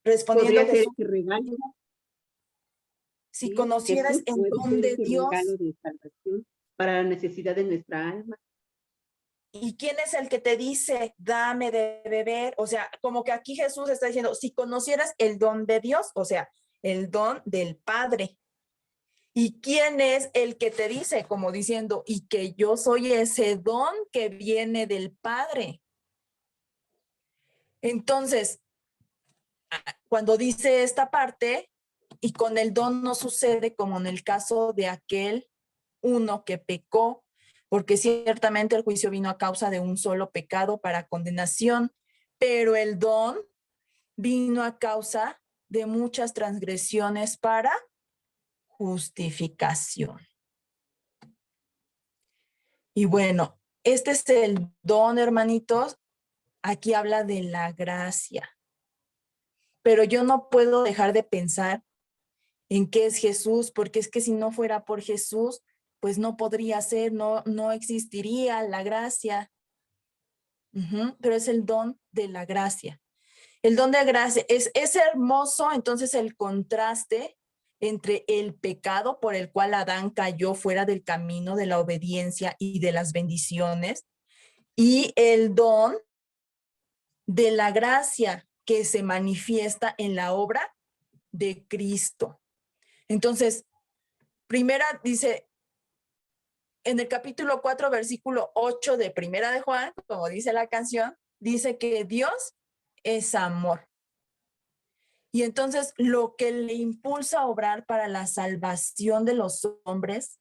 Respondiendo Podría ser Jesús, ese regalo. si Sí, conocieras Jesús el puede don ser de ese Dios. regalo de salvación para la necesidad de nuestra alma. ¿Y quién es el que te dice, dame de beber? O sea, como que aquí Jesús está diciendo, si conocieras el don de Dios, o sea, el don del Padre. ¿Y quién es el que te dice, como diciendo, y que yo soy ese don que viene del Padre? Entonces, cuando dice esta parte, y con el don no sucede como en el caso de aquel uno que pecó, porque ciertamente el juicio vino a causa de un solo pecado para condenación, pero el don vino a causa de muchas transgresiones para justificación. Y bueno, este es el don, hermanitos. Aquí habla de la gracia. Pero yo no puedo dejar de pensar en qué es Jesús, porque es que si no fuera por Jesús, pues no podría ser, no existiría la gracia. Pero es el don de la gracia. El don de gracia es hermoso, entonces el contraste entre el pecado por el cual Adán cayó fuera del camino de la obediencia y de las bendiciones, y el don de la gracia que se manifiesta en la obra de Cristo. Entonces, primera dice, en el capítulo 4, versículo 8 de Primera de Juan, como dice la canción, dice que Dios es amor. Y entonces lo que le impulsa a obrar para la salvación de los hombres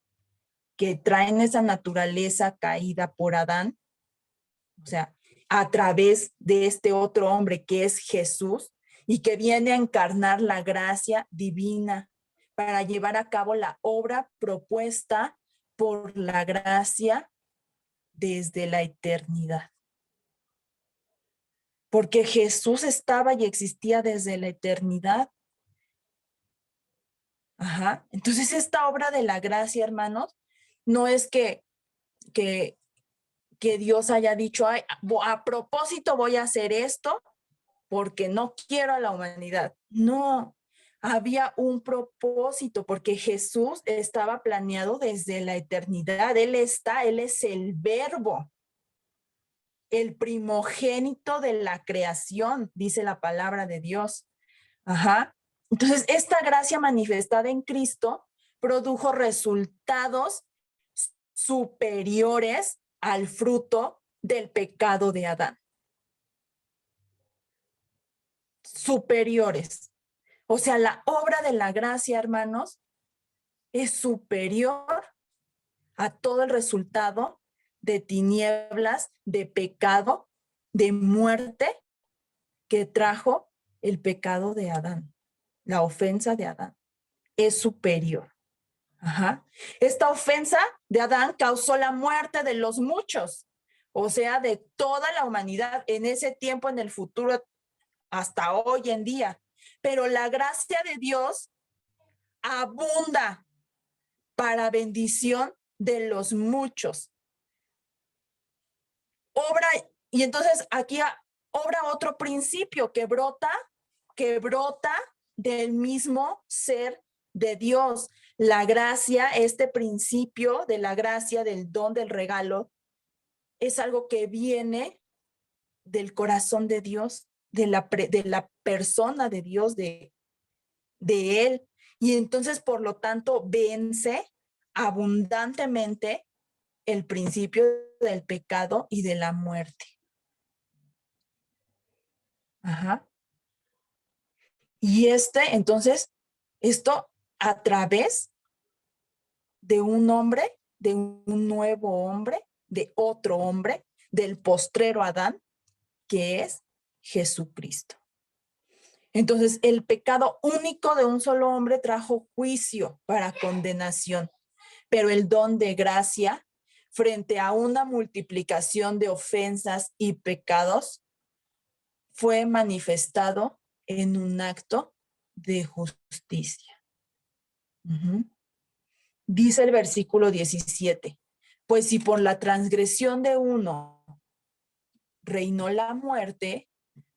que traen esa naturaleza caída por Adán, o sea, a través de este otro hombre que es Jesús y que viene a encarnar la gracia divina para llevar a cabo la obra propuesta por la gracia desde la eternidad. Porque Jesús estaba y existía desde la eternidad. Entonces esta obra de la gracia, hermanos, no es que Dios haya dicho, ay, a propósito voy a hacer esto porque no quiero a la humanidad. No, había un propósito porque Jesús estaba planeado desde la eternidad. Él es el verbo, el primogénito de la creación, dice la palabra de Dios. Entonces, esta gracia manifestada en Cristo produjo resultados superiores al fruto del pecado de Adán. Superiores. O sea, la obra de la gracia, hermanos, es superior a todo el resultado de tinieblas, de pecado, de muerte que trajo el pecado de Adán. La ofensa de Adán es superior. Esta ofensa de Adán causó la muerte de los muchos, o sea, de toda la humanidad en ese tiempo, en el futuro, hasta hoy en día. Pero la gracia de Dios abunda para bendición de los muchos. Y entonces aquí obra otro principio que brota del mismo ser de Dios. La gracia, este principio de la gracia, del don, del regalo, es algo que viene del corazón de Dios, de la persona de Dios, de Él. Y entonces, por lo tanto, vence abundantemente el principio del pecado y de la muerte. Y entonces, esto a través de un hombre, de un nuevo hombre, de otro hombre, del postrero Adán, que es Jesucristo. Entonces, el pecado único de un solo hombre trajo juicio para condenación, pero el don de gracia, frente a una multiplicación de ofensas y pecados, fue manifestado en un acto de justicia. Dice el versículo 17, pues si por la transgresión de uno reinó la muerte,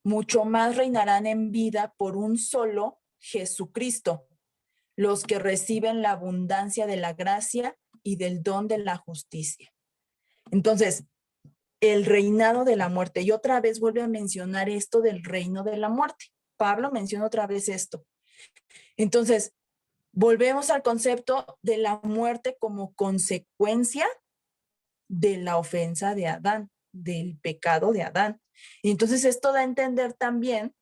mucho más reinarán en vida por un solo Jesucristo, los que reciben la abundancia de la gracia y del don de la justicia. Entonces, el reinado de la muerte, y otra vez vuelve a mencionar esto del reino de la muerte. Pablo menciona otra vez esto. Entonces, volvemos al concepto de la muerte como consecuencia de la ofensa de Adán, del pecado de Adán. Y entonces esto da a entender también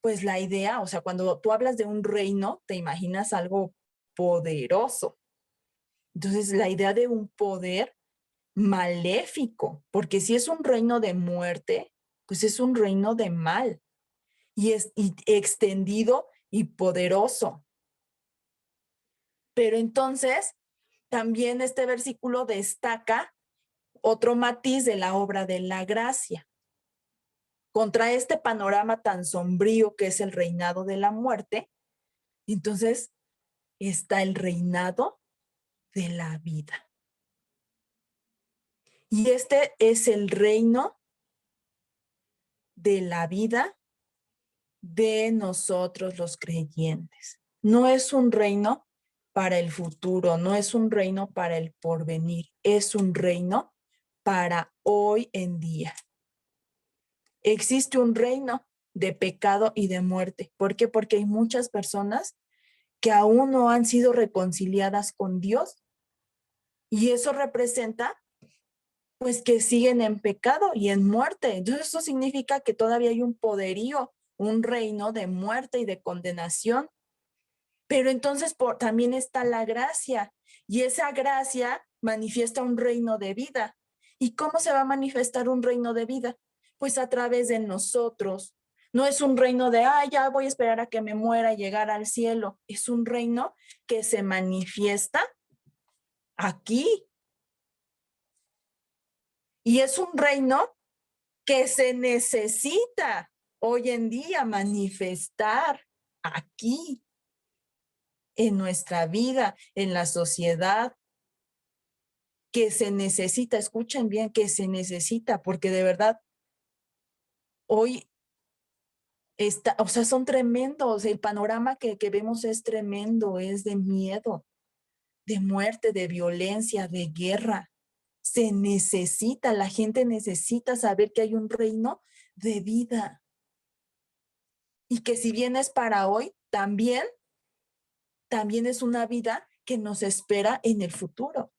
pues la idea, o sea, cuando tú hablas de un reino, te imaginas algo poderoso. Entonces, la idea de un poder maléfico, porque si es un reino de muerte, pues es un reino de mal y es extendido y poderoso. Pero entonces, también este versículo destaca otro matiz de la obra de la gracia. Contra este panorama tan sombrío que es el reinado de la muerte, entonces está el reinado de la vida. Y este es el reino de la vida de nosotros los creyentes. No es un reino para el futuro, no es un reino para el porvenir, es un reino para hoy en día. Existe un reino de pecado y de muerte. ¿Por qué? Porque hay muchas personas que aún no han sido reconciliadas con Dios y eso representa pues que siguen en pecado y en muerte. Entonces eso significa que todavía hay un poderío, un reino de muerte y de condenación. Pero entonces también está la gracia y esa gracia manifiesta un reino de vida. ¿Y cómo se va a manifestar un reino de vida? Pues a través de nosotros. No es un reino de, ya voy a esperar a que me muera y llegar al cielo. Es un reino que se manifiesta aquí. Y es un reino que se necesita hoy en día manifestar aquí, en nuestra vida, en la sociedad, que se necesita, escuchen bien, que se necesita, porque de verdad, hoy está, o sea, son tremendos, el panorama que vemos es tremendo, es de miedo, de muerte, de violencia, de guerra. Se necesita, la gente necesita saber que hay un reino de vida. Y que si bien es para hoy, también es una vida que nos espera en el futuro.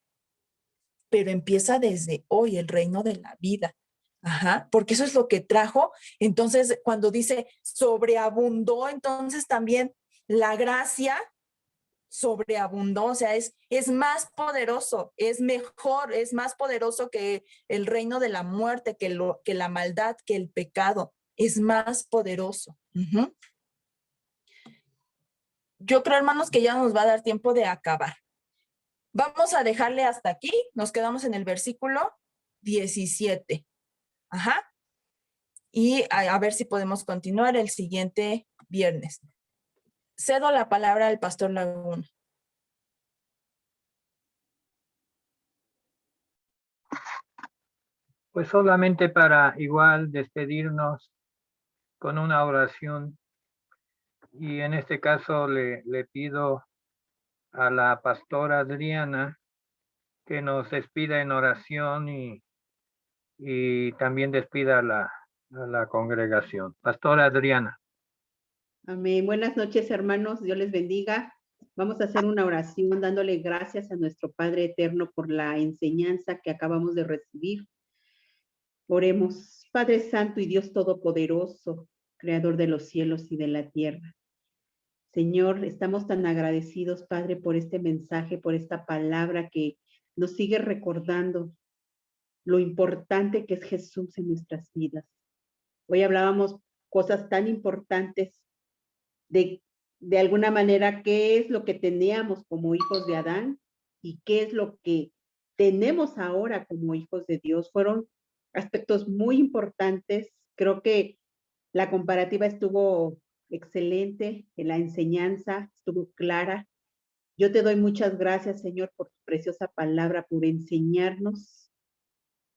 Pero empieza desde hoy el reino de la vida. Ajá, porque eso es lo que trajo. Entonces, cuando dice sobreabundó, entonces también la gracia sobreabundó, o sea, es más poderoso, es mejor, es más poderoso que el reino de la muerte, que la maldad, que el pecado, es más poderoso. Uh-huh. Yo creo, hermanos, que ya nos va a dar tiempo de acabar. Vamos a dejarle hasta aquí, nos quedamos en el versículo 17. Ajá. Y a ver si podemos continuar el siguiente viernes. Cedo la palabra al pastor Laguna. Pues solamente para igual despedirnos con una oración. Y en este caso le pido a la pastora Adriana que nos despida en oración y también despida a la congregación. Pastora Adriana. Amén. Buenas noches, hermanos. Dios les bendiga. Vamos a hacer una oración dándole gracias a nuestro Padre Eterno por la enseñanza que acabamos de recibir. Oremos. Padre Santo y Dios Todopoderoso, Creador de los cielos y de la tierra. Señor, estamos tan agradecidos, Padre, por este mensaje, por esta palabra que nos sigue recordando lo importante que es Jesús en nuestras vidas. Hoy hablábamos cosas tan importantes de alguna manera qué es lo que teníamos como hijos de Adán y qué es lo que tenemos ahora como hijos de Dios. Fueron aspectos muy importantes. Creo que la comparativa estuvo excelente, la enseñanza estuvo clara. Yo te doy muchas gracias, Señor, por tu preciosa palabra, por enseñarnos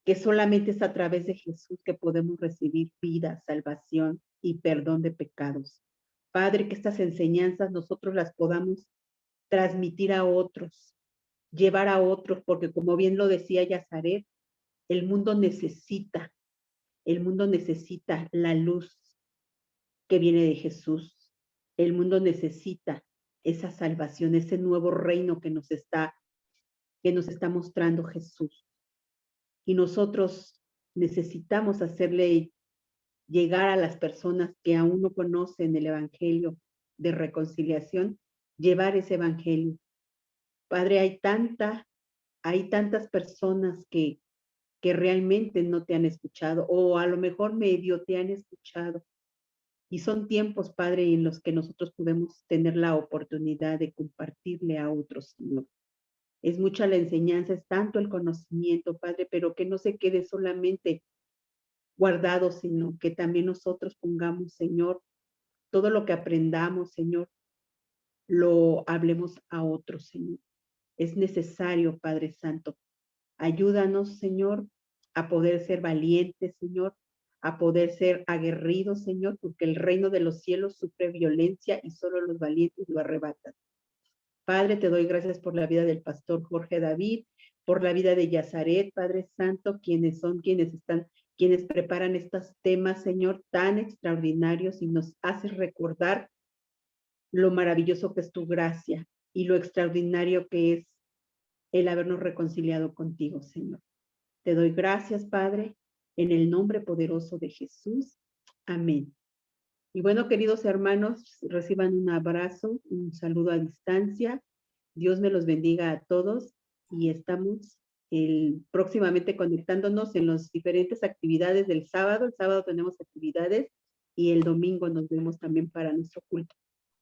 que solamente es a través de Jesús que podemos recibir vida, salvación y perdón de pecados. Padre, que estas enseñanzas nosotros las podamos transmitir a otros, llevar a otros, porque como bien lo decía Yazaret, el mundo necesita la luz que viene de Jesús. El mundo necesita esa salvación, ese nuevo reino que nos está mostrando Jesús. Y nosotros necesitamos hacerle llegar a las personas que aún no conocen el evangelio de reconciliación, llevar ese evangelio. Padre, hay tantas personas que realmente no te han escuchado o a lo mejor medio te han escuchado. Y son tiempos, Padre, en los que nosotros podemos tener la oportunidad de compartirle a otros, Señor. Es mucha la enseñanza, es tanto el conocimiento, Padre, pero que no se quede solamente guardado, sino que también nosotros pongamos, Señor, todo lo que aprendamos, Señor, lo hablemos a otros, Señor. Es necesario, Padre Santo. Ayúdanos, Señor, a poder ser valientes, Señor, a poder ser aguerridos, Señor, porque el reino de los cielos sufre violencia y solo los valientes lo arrebatan. Padre, te doy gracias por la vida del pastor Jorge David, por la vida de Yazaret, Padre Santo, quienes preparan estos temas, Señor, tan extraordinarios y nos haces recordar lo maravilloso que es tu gracia y lo extraordinario que es el habernos reconciliado contigo, Señor. Te doy gracias, Padre, en el nombre poderoso de Jesús. Amén. Y bueno, queridos hermanos, reciban un abrazo, un saludo a distancia. Dios me los bendiga a todos y estamos próximamente conectándonos en las diferentes actividades del sábado. El sábado tenemos actividades y el domingo nos vemos también para nuestro culto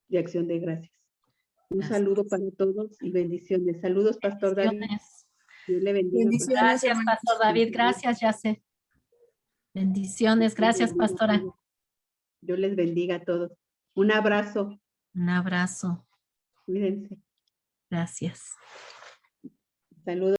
de acción de gracias. Un saludo para todos y bendiciones. Saludos, Pastor David. Dios le bendiga. Bendiciones, Gracias, hermanos. Pastor David. Gracias, Yace. Bendiciones. Gracias, Pastora. Dios les bendiga a todos. Un abrazo. Un abrazo. Cuídense. Gracias. Saludos.